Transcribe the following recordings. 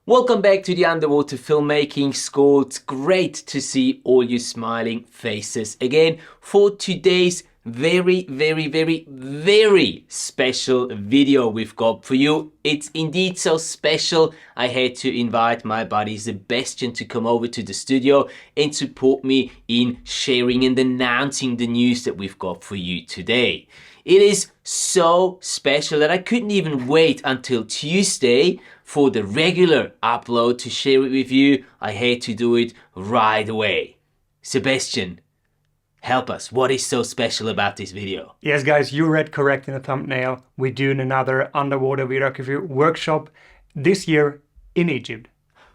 Welcome back to the Underwater Filmmaking School. It's great to see all your smiling faces again for today's very special video we've got for you. It's indeed so special. I had to invite my buddy Sebastian to come over to the studio and support me in sharing and announcing the news that we've got for you today. It is so special that I couldn't even wait until Tuesday for the regular upload to share it with you. I had to do it right away. Sebastian, help us. What is so special about this video? Yes, guys, you read correct in the thumbnail. We're doing another underwater videography workshop this year in Egypt.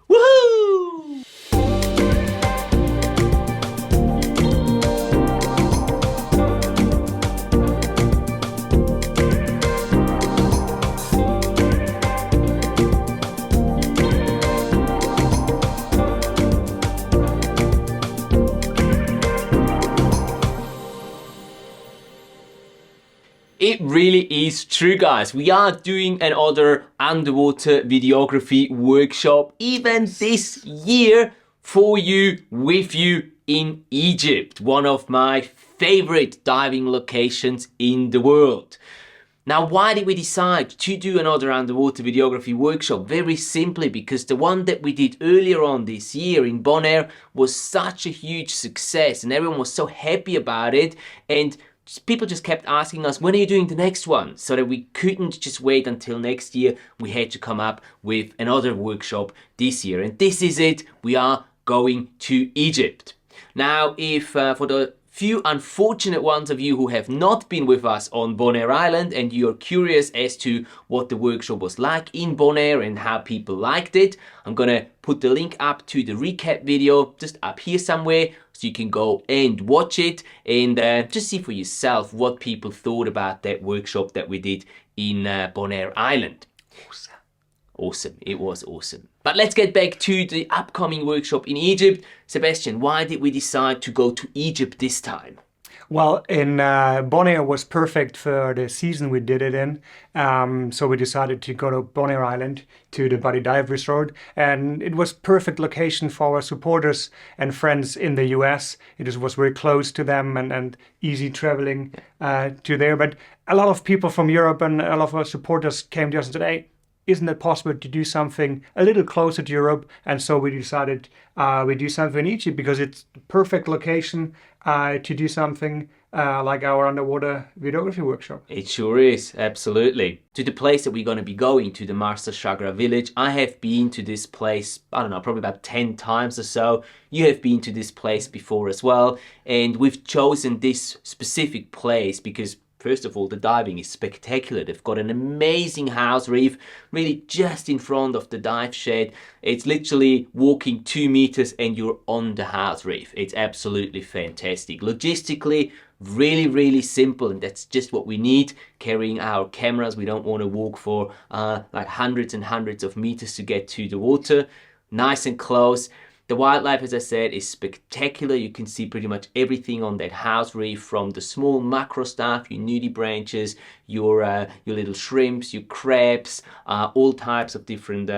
Woohoo! It really is true, guys. We are doing another underwater videography workshop even this year for you, with you in Egypt, one of my favorite diving locations in the world. Now, why did we decide to do another underwater videography workshop? Very simply because the one that we did earlier on this year in Bonaire was such a huge success and everyone was so happy about it, and people just kept asking us, when are you doing the next one? So that we couldn't just wait until next year. We had to come up with another workshop this year. And this is it. We are going to Egypt. Now, if for the few unfortunate ones of you who have not been with us on Bonaire Island and you're curious as to what the workshop was like in Bonaire and how people liked it, I'm gonna put the link up to the recap video just up here somewhere, so you can go and watch it and just see for yourself what people thought about that workshop that we did in Bonaire Island. Awesome, it was awesome. But let's get back to the upcoming workshop in Egypt. Sebastian, why did we decide to go to Egypt this time? Well, in Bonaire was perfect for the season we did it in. So we decided to go to Bonaire Island to the Buddy Dive Resort. And it was perfect location for our supporters and friends in the US. It was very close to them and easy traveling to there. But a lot of people from Europe and a lot of our supporters came to us and said, hey, isn't it possible to do something a little closer to Europe? And so we decided we do something in Egypt because it's the perfect location to do something like our underwater videography workshop. It sure is, absolutely. To the place that we're going to be going, to the Marsa Shagra Village. I have been to this place, I don't know, probably about 10 times or so. You have been to this place before as well. And we've chosen this specific place because first of all, the diving is spectacular. They've got an amazing house reef, really just in front of the dive shed. It's literally walking 2 meters and you're on the house reef. It's absolutely fantastic. Logistically, really simple, and that's just what we need. Carrying our cameras, we don't want to walk for like hundreds and hundreds of meters to get to the water. Nice and close. The wildlife, as I said, is spectacular. You can see pretty much everything on that house reef, from the small macro stuff, your nudibranches, your little shrimps, your crabs, all types of different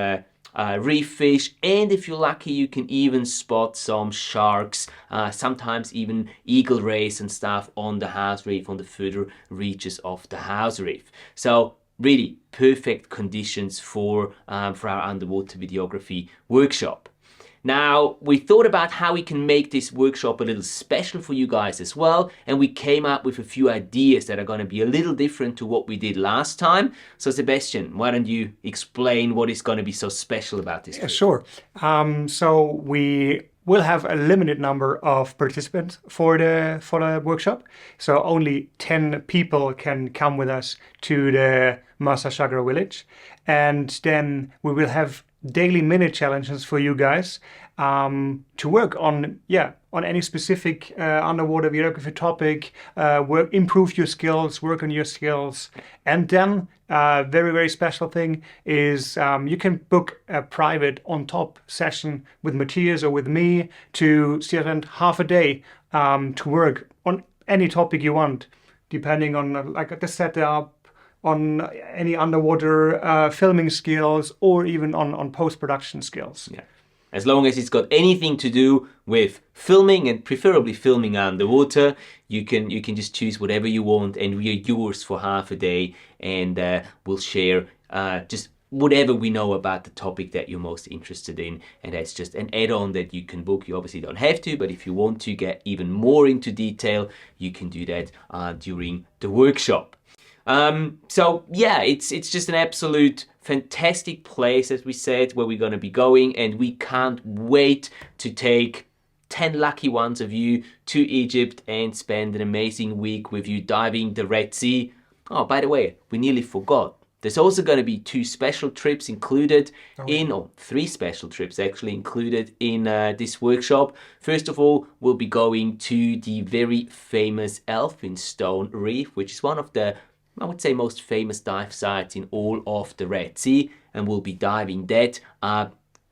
reef fish, and if you're lucky you can even spot some sharks, sometimes even eagle rays and stuff on the house reef, on the further reaches of the house reef. So really perfect conditions for our underwater videography workshop. Now, we thought about how we can make this workshop a little special for you guys as well, and we came up with a few ideas that are going to be a little different to what we did last time. So Sebastian, why don't you explain what is going to be so special about this? Yeah, sure. So we will have a limited number of participants for the workshop. So only 10 people can come with us to the Marsa Shagra Village. And then we will have daily mini challenges for you guys to work on any specific underwater videography topic, improve your skills, work on your skills. And then very special thing is you can book a private on top session with Matthias or with me to spend half a day to work on any topic you want, depending on like the setup on any underwater filming skills, or even on post-production skills. Yeah. As long as it's got anything to do with filming, and preferably filming underwater, you can just choose whatever you want, and we are yours for half a day, and we'll share just whatever we know about the topic that you're most interested in. And that's just an add-on that you can book. You obviously don't have to, but if you want to get even more into detail, you can do that during the workshop. So yeah, it's just an absolute fantastic place, as we said, where we're going to be going, and we can't wait to take 10 lucky ones of you to Egypt and spend an amazing week with you diving the Red Sea. Oh, by the way, we nearly forgot. There's also going to be 2 special trips included or 3 special trips actually included in this workshop. First of all, we'll be going to the very famous Elphinstone Reef, which is one of the, I would say, most famous dive sites in all of the Red Sea, and we'll be diving that,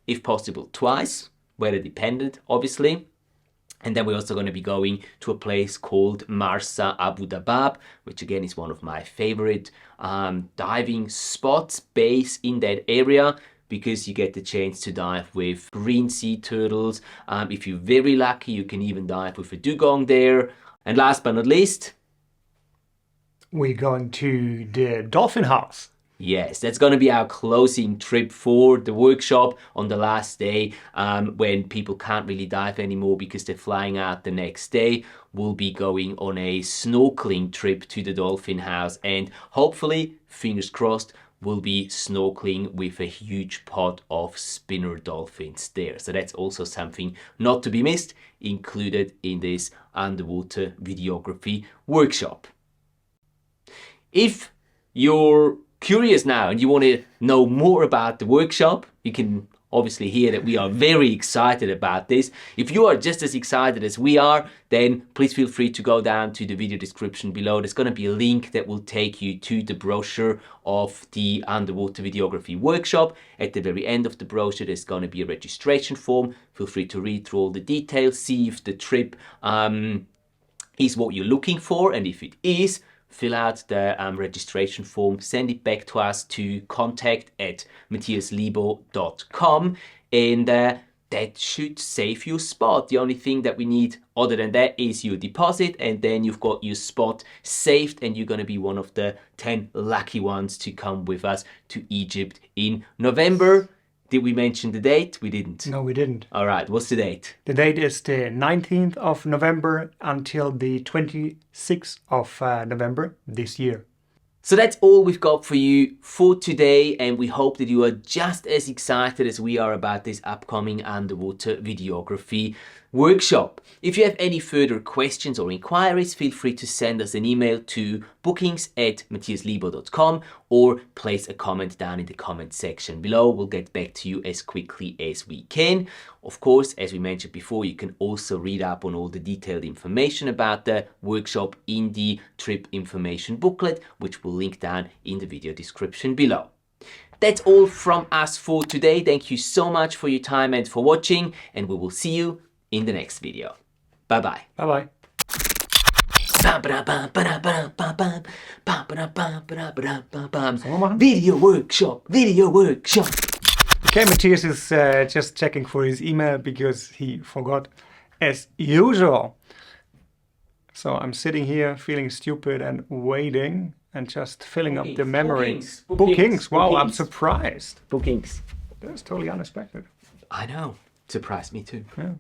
if possible, twice, weather dependent, obviously. And then we're also going to be going to a place called Marsa Abu Dabab, which again is one of my favorite diving spots, base in that area, because you get the chance to dive with green sea turtles. If you're very lucky, you can even dive with a dugong there. And last but not least, we're going to the Dolphin House. Yes, that's going to be our closing trip for the workshop on the last day, when people can't really dive anymore because they're flying out the next day. We'll be going on a snorkeling trip to the Dolphin House, and hopefully, fingers crossed, we'll be snorkeling with a huge pod of spinner dolphins there. So that's also something not to be missed, included in this underwater videography workshop. If you're curious now and you want to know more about the workshop, you can obviously hear that we are very excited about this. If you are just as excited as we are, then please feel free to go down to the video description below. There's going to be a link that will take you to the brochure of the underwater videography workshop. At the very end of the brochure, there's going to be a registration form. Feel free to read through all the details, see if the trip is what you're looking for, and if it is, fill out the registration form, send it back to us to contact@matthiaslebo.com, and that should save you a spot. The only thing that we need other than that is your deposit, and then you've got your spot saved, and you're going to be one of the 10 lucky ones to come with us to Egypt in November. Did we mention the date? We didn't. No, we didn't. All right, what's the date? The date is the 19th of November until the 26th of November this year. So that's all we've got for you for today, and we hope that you are just as excited as we are about this upcoming underwater videography workshop. If you have any further questions or inquiries, feel free to send us an email to bookings@matthiaslebo.com or place a comment down in the comment section below. We'll get back to you as quickly as we can. Of course, as we mentioned before, you can also read up on all the detailed information about the workshop in the trip information booklet, which we'll link down in the video description below. That's all from us for today. Thank you so much for your time and for watching, and we will see you in the next video. Bye-bye. Bye-bye. Video workshop, video workshop. Okay, Matthias is just checking for his email because he forgot, as usual. So I'm sitting here feeling stupid and waiting and just filling up the memory. Bookings. Wow, I'm surprised. Bookings. That's totally unexpected. I know. Surprised me too. Yeah.